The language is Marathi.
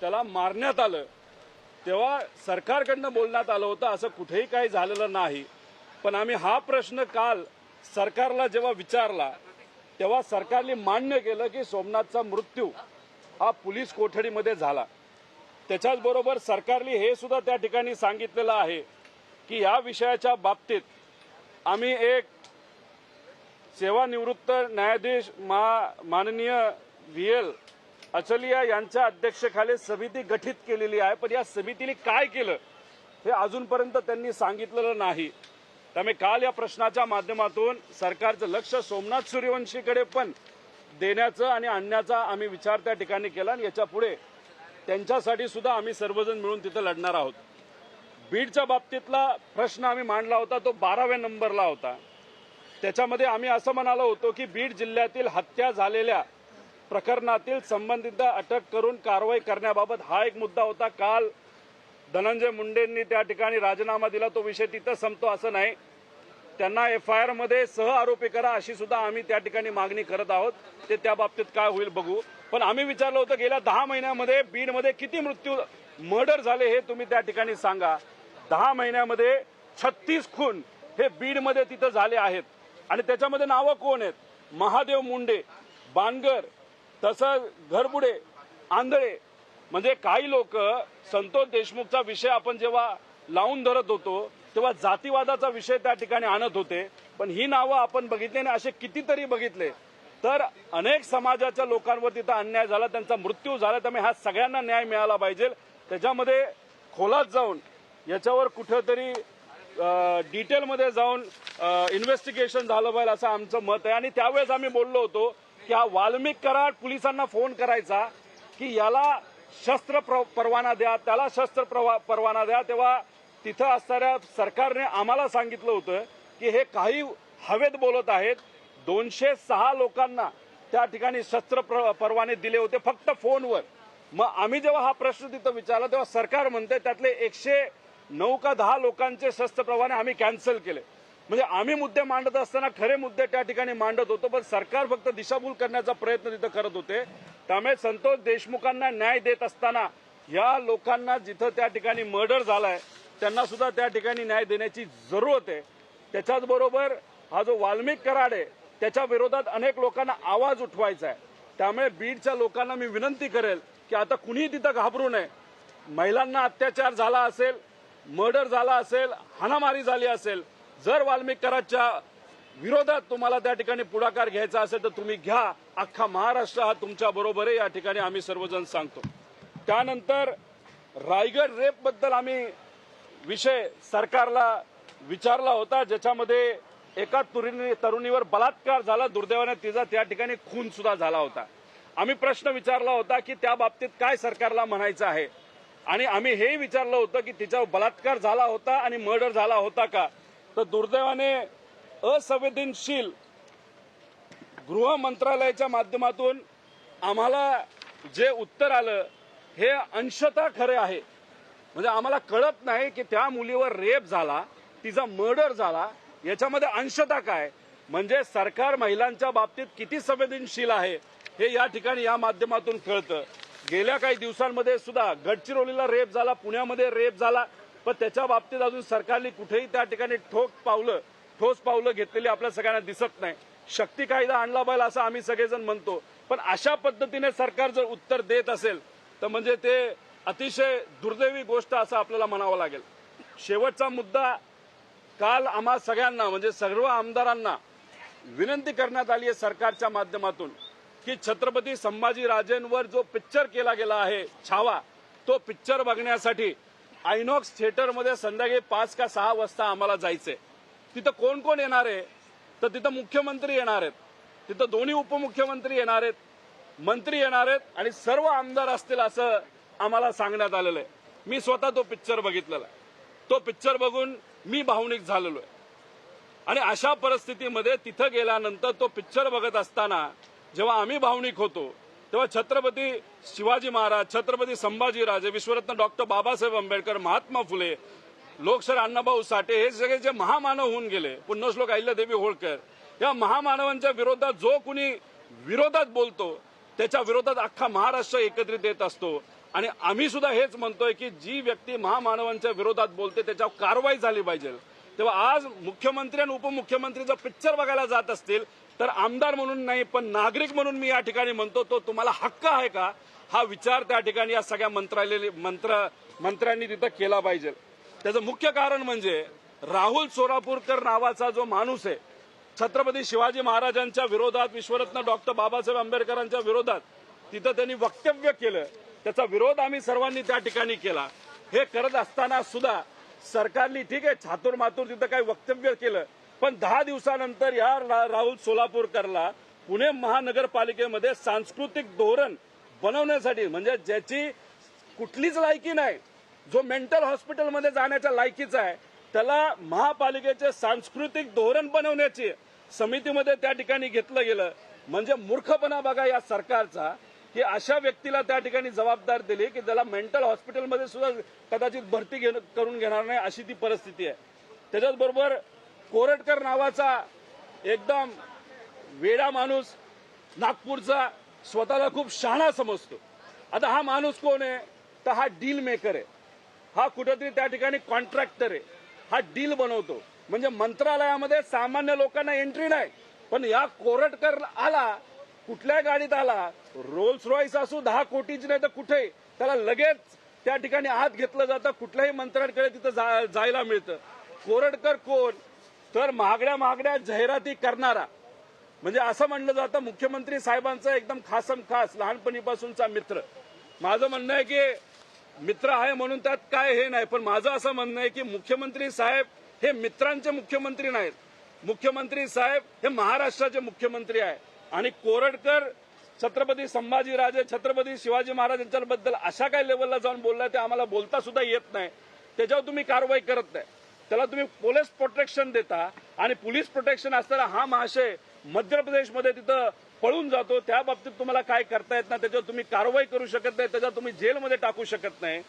त्याला मारण्यात आलं तेव्हा सरकारकडनं बोलण्यात आलं होतं, असं कुठेही काही झालेलं नाही। पण आम्ही हा प्रश्न काल सरकारला जेव्हा विचारला तेव्हा सरकारने मान्य केलं की सोमनाथचा मृत्यू हा पोलीस कोठडीमध्ये झाला। त्याच्याच बरोबर सरकारने हे सुद्धा त्या ठिकाणी सांगितलेलं आहे की या विषयाच्या बाबतीत आम्ही एक सेवानिवृत्त न्यायाधीश माननीय VL अचलिया यांच्या अध्यक्षतेखाली समिती गठीत केलेली आहे, पण या समितीने काय केलं हे अजूनपर्यंत त्यांनी सांगितलेलं नाही। त्यामुळे काल या प्रश्नाच्या माध्यमातून सरकारचं लक्ष सोमनाथ सूर्यवंशीकडे पण देण्याचं आणि आणण्याचा आम्ही विचार त्या ठिकाणी केला आणि याच्या पुढे त्यांच्यासाठी सुद्धा आम्ही सर्वजण मिळून तिथे लढणार आहोत। बीडच्या बाबतीतला प्रश्न आम्ही मांडला होता, तो 12व्या नंबरला होता। त्याच्यामध्ये आम्ही असं म्हणालो होतो की बीड जिल्ह्यातील हत्या झालेल्या प्रकरणातील संबंधित अटक करून कारवाई करण्याबाबत हा एक मुद्दा होता। काल धनंजय मुंडेंनी त्या ठिकाणी राजीनामा दिला, तो विषय तिथं संपतो असं नाही, त्यांना FIR मध्ये सह आरोपी करा अशी सुद्धा आम्ही त्या ठिकाणी मागणी करत आहोत। ते त्या बाबतीत काय होईल बघू। पण आम्ही विचारलं होतं गेल्या 10 महिन्यामध्ये बीडमध्ये किती मर्डर झाले हे तुम्ही त्या ठिकाणी सांगा। 10 महिन्यामध्ये 36 खून हे बीडमध्ये तिथं झाले आहेत आणि त्याच्यामध्ये नावं कोण आहेत? महादेव मुंडे, बानगर, तसंच घरबुडे, आंधळे। म्हणजे काही लोक संतोष देशमुखचा विषय आपण जेव्हा लावून धरत होतो तेव्हा जातीवादाचा विषय त्या ठिकाणी आणत होते, पण ही नावं आपण बघितली आणि असे कितीतरी बघितले तर अनेक समाजाच्या लोकांवर तिथं अन्याय झाला, त्यांचा मृत्यू झाला। त्यामुळे ह्या सगळ्यांना न्याय मिळाला पाहिजे। त्याच्यामध्ये खोलात जाऊन याच्यावर कुठेतरी डिटेलमध्ये जाऊन इन्व्हेस्टिगेशन झालं पाहिजे असं आमचं मत आहे। आणि त्यावेळेस आम्ही बोललो होतो की हा वाल्मिक कराड पोलिसांना फोन करायचा की याला शस्त्र परवाना द्या, त्याला शस्त्र परवाना द्या, तेव्हा तिथं असणाऱ्या सरकारने आम्हाला सांगितलं होतं की हे काही हवेत बोलत आहेत। 206 लोकांना त्या ठिकाणी शस्त्र परवाने दिले होते फक्त फोनवर। मग आम्ही जेव्हा हा प्रश्न तिथं विचारला तेव्हा सरकार म्हणते त्यातले 109 का 10 लोकांचे शस्त्र परवाने आम्ही कॅन्सल केले। म्हणजे आम्ही मुद्दे मांडत असताना खरे मुद्दे त्या ठिकाणी मांडत होतो, पण सरकार फक्त दिशाभूल करण्याचा प्रयत्न तिथं करत होते। त्यामुळे संतोष देशमुखांना न्याय देत असताना या लोकांना जिथं त्या ठिकाणी मर्डर झालाय त्यांना सुद्धा त्या ठिकाणी न्याय देण्याची जरूरत आहे। त्याच्याच बरोबर हा जो वाल्मिक कराड आहे त्याच्या विरोधात अनेक लोकांना आवाज उठवायचा आहे। त्यामुळे बीडच्या लोकांना मी विनंती करेल की आता कुणीही तिथं घाबरू नये। महिलांना अत्याचार झाला असेल, मर्डर झाला असेल, हाणामारी झाली असेल, जर वाल्मिक कराडच्या विरोधात तुम्हाला त्या ठिकाणी पुढाकार घ्यायचा असेल तर तुम्ही घ्या। अख्खा महाराष्ट्र हा तुमच्या बरोबर आहे, या ठिकाणी आम्ही सर्वजण सांगतो। त्यानंतर रायगड रेप बद्दल आम्ही विषय सरकारला विचारला होता, ज्याच्यामध्ये एका तरुणीवर बलात्कार झाला, दुर्दैवाने तिचा त्या ठिकाणी खून सुद्धा झाला होता। आम्ही प्रश्न विचारला होता की त्या बाबतीत काय सरकारला म्हणायचं आहे आणि आम्ही हेही विचारलं होतं की तिचा बलात्कार झाला होता आणि मर्डर झाला होता का। तर दुर्दैवाने असंवेदनशील गृह मंत्रालयाच्या माध्यमातून आम्हाला जे उत्तर आलं हे अंशतः खरे आहे। म्हणजे आम्हाला कळत नाही की त्या मुलीवर रेप झाला, तिचा मर्डर झाला, याच्यामध्ये अंशतः काय, म्हणजे सरकार महिलांच्या बाबतीत किती संवेदनशील आहे हे या ठिकाणी या माध्यमातून कळतं। गेल्या काही दिवसांमध्ये सुद्धा गडचिरोलीला रेप झाला, पुण्यामध्ये रेप झाला, पण त्याच्या बाबतीत अजून सरकारने कुठेही त्या ठिकाणी ठोस पावलं घेतलेली आपल्या सगळ्यांना दिसत नाही। शक्ती कायदा आणला पाहिजे असं आम्ही सगळेजण म्हणतो, पण अशा पद्धतीने सरकार जर उत्तर देत असेल तर म्हणजे ते अतिशय दुर्दैवी गोष्ट असं आपल्याला म्हणावं लागेल। शेवटचा मुद्दा, काल आम्हा सगळ्यांना म्हणजे सर्व आमदारांना विनंती करण्यात आली आहे सरकारच्या माध्यमातून की छत्रपती संभाजीराजेंवर जो पिक्चर केला गेला आहे छावा, तो पिक्चर बघण्यासाठी आयनॉक्स थिएटरमध्ये संध्याकाळी 5 का 6 वाजता आम्हाला जायचंय। तिथं कोण कोण येणार आहे तर तिथं मुख्यमंत्री येणार आहेत, तिथं दोन्ही उपमुख्यमंत्री येणार आहेत, मंत्री येणार आहेत आणि सर्व आमदार असतील असं आम्हाला सांगण्यात आलेलं आहे। मी स्वतः तो पिक्चर बघितलेला आहे, तो पिक्चर बघून मी भावनिक झालेलो आहे। आणि अशा परिस्थितीमध्ये तिथं गेल्यानंतर तो पिक्चर बघत असताना जेव्हा आम्ही भावनिक होतो तेव्हा छत्रपती शिवाजी महाराज, छत्रपती संभाजीराजे, विश्वरत्न डॉक्टर बाबासाहेब आंबेडकर, महात्मा फुले, लोकशाहीर अण्णाभाऊ साठे हे सगळे जे महामानव होऊन गेले, पुण्यश्लोक अहिल्यादेवी होळकर, या महामानवांच्या विरोधात जो कुणी विरोधात बोलतो त्याच्या विरोधात अख्खा महाराष्ट्र एकत्रित येत असतो। आणि आम्ही सुद्धा हेच म्हणतोय की जी व्यक्ती महामानवांच्या विरोधात बोलते त्याच्यावर कारवाई झाली पाहिजे। तेव्हा आज मुख्यमंत्री आणि उपमुख्यमंत्री जर पिक्चर बघायला जात असतील तर आमदार म्हणून नाही पण नागरिक म्हणून मी या ठिकाणी म्हणतो तो तुम्हाला हक्क आहे का, हा विचार त्या ठिकाणी या सगळ्या मंत्र्यांनी तिथं केला पाहिजे। त्याचं मुख्य कारण म्हणजे राहुल सोलापूरकर नावाचा जो माणूस आहे छत्रपती शिवाजी महाराजांच्या विरोधात, विश्वरत्न डॉक्टर बाबासाहेब आंबेडकरांच्या विरोधात तिथं त्यांनी वक्तव्य केलं, त्याचा विरोध आम्ही सर्वांनी त्या ठिकाणी केला। हे करत असताना सुद्धा सरकारने ठीक आहे छातूर मातूर तिथं काही वक्तव्य केलं, पण 10 दिवसानंतर या राहुल सोलापूरकरला पुणे महानगरपालिकेमध्ये सांस्कृतिक धोरण बनवण्यासाठी, म्हणजे ज्याची कुठलीच लायकी नाही, जो मेंटल हॉस्पिटलमध्ये जाण्याच्या लायकीचा आहे, त्याला महापालिकेचे सांस्कृतिक धोरण बनवण्याची समितीमध्ये त्या ठिकाणी घेतलं गेलं। म्हणजे मूर्खपणा बघा या सरकारचा की अशा व्यक्तीला त्या ठिकाणी जबाबदार दिली की त्याला मेंटल हॉस्पिटलमध्ये सुद्धा कदाचित भरती करून घेणार नाही अशी ती परिस्थिती आहे। त्याच्याचबरोबर कोरटकर नावाचा एकदम वेडा माणूस नागपूरचा स्वतःला खूप शहाणा समजतो। आता हा माणूस कोण आहे तर हा डील मेकर आहे, हा कुठेतरी त्या ठिकाणी कॉन्ट्रॅक्टर आहे, हा डील बनवतो। म्हणजे मंत्रालयामध्ये सामान्य लोकांना एंट्री नाही, पण या कोरटकर आला, कुठल्या गाडीत आला, रोल्स रॉयस असू 10 कोटीची नाही तर कुठे, त्याला लगेच त्या ठिकाणी आत घेतलं जातं, कुठल्याही मंत्र्यांकडे तिथं जायला मिळतं। कोरटकर कोण तर महागड्या जाहिराती करणारा, म्हणजे असं म्हणलं जातं मुख्यमंत्री साहेबांचा एकदम खासम खास लहानपणीपासूनचा मित्र। माझं म्हणणं आहे की मित्र आहे म्हणून त्यात काय हे नाही, पण माझं असं म्हणणं आहे की मुख्यमंत्री साहेब हे मित्रांचे मुख्यमंत्री नाहीत, मुख्यमंत्री साहेब हे महाराष्ट्राचे मुख्यमंत्री आहे। आणि कोरटकर छत्रपती संभाजीराजे, छत्रपती शिवाजी महाराजांच्याबद्दल अशा काही लेवलला जाऊन बोललाय ते आम्हाला बोलता सुद्धा येत नाही, त्याच्यावर तुम्ही कारवाई करत नाही, त्याला तुम्ही पोलीस प्रोटेक्शन देता आणि पोलीस प्रोटेक्शन असताना हा महाशय मध्य प्रदेशमध्ये तिथं पळून जातो, त्या बाबतीत तुम्हाला काय करता येत नाही, त्याच्यावर तुम्ही कारवाई करू शकत नाही, त्याच्यावर तुम्ही जेलमध्ये टाकू शकत नाही।